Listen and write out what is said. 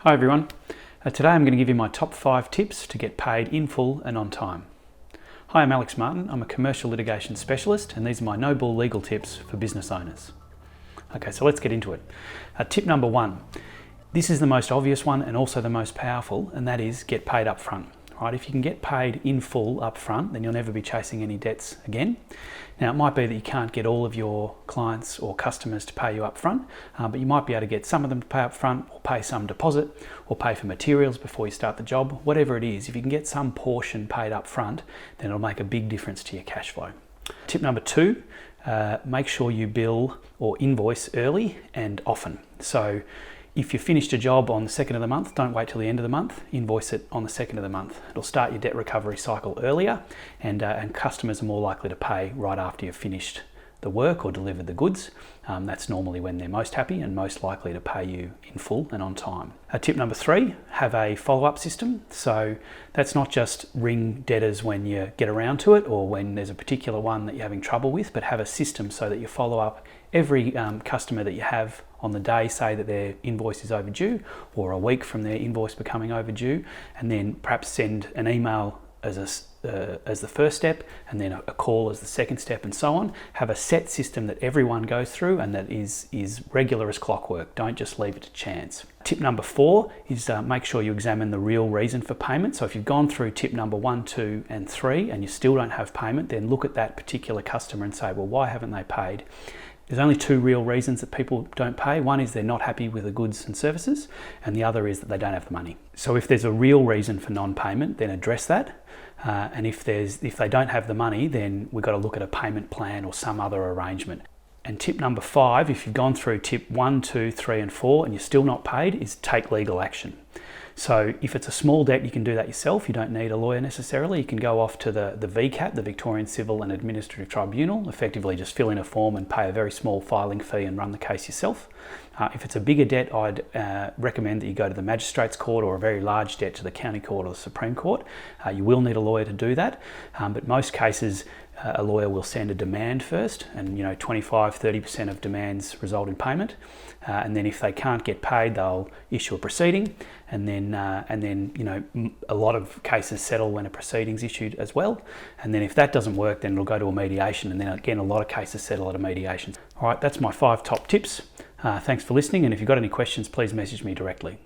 Hi everyone. Today I'm going to give you my top 5 tips to get paid in full and on time. Hi, I'm Alex Martin. I'm a commercial litigation specialist and these are my no-bull legal tips for business owners. Okay, so let's get into it. Tip number 1. This is the most obvious one and also the most powerful, and that is get paid up front. Right, if you can get paid in full up front, then you'll never be chasing any debts again. Now, it might be that you can't get all of your clients or customers to pay you up front, but you might be able to get some of them to pay up front, or pay some deposit, or pay for materials before you start the job. Whatever it is, if you can get some portion paid up front, then it'll make a big difference to your cash flow. Tip number 2, make sure you bill or invoice early and often. So if you finished a job on the 2nd of the month, don't wait till the end of the month, invoice it on the 2nd of the month. It'll start your debt recovery cycle earlier, and customers are more likely to pay right after you've finished the work or delivered the goods. That's normally when they're most happy and most likely to pay you in full and on time. Tip number 3, have a follow-up system. So that's not just ring debtors when you get around to it or when there's a particular one that you're having trouble with, but have a system so that you follow up every customer that you have on the day, say that their invoice is overdue, or a week from their invoice becoming overdue, and then perhaps send an email as the first step, and then a call as the second step, and so on. Have a set system that everyone goes through and that is regular as clockwork. Don't just leave it to chance. Tip number 4 is make sure you examine the real reason for payment. So if you've gone through tip number 1, 2, and 3 and you still don't have payment, then look at that particular customer and say, well, why haven't they paid? There's only 2 real reasons that people don't pay. One is they're not happy with the goods and services, and the other is that they don't have the money. So if there's a real reason for non-payment, then address that. And if they don't have the money, then we've got to look at a payment plan or some other arrangement. And tip number 5, if you've gone through tip 1, 2, 3, and 4 and you're still not paid, is take legal action. So if it's a small debt, you can do that yourself. You don't need a lawyer necessarily. You can go off to the VCAT, the Victorian Civil and Administrative Tribunal, effectively just fill in a form and pay a very small filing fee and run the case yourself. If it's a bigger debt, I'd recommend that you go to the Magistrates Court, or a very large debt to the County Court or the Supreme Court. You will need a lawyer to do that, but most cases a lawyer will send a demand first, and 25-30% of demands result in payment, and then if they can't get paid, they'll issue a proceeding, and then a lot of cases settle when a proceeding's issued as well, and then if that doesn't work, then it'll go to a mediation, and then again a lot of cases settle at a mediation. All right, that's my 5 top tips. Thanks for listening, and if you've got any questions, please message me directly.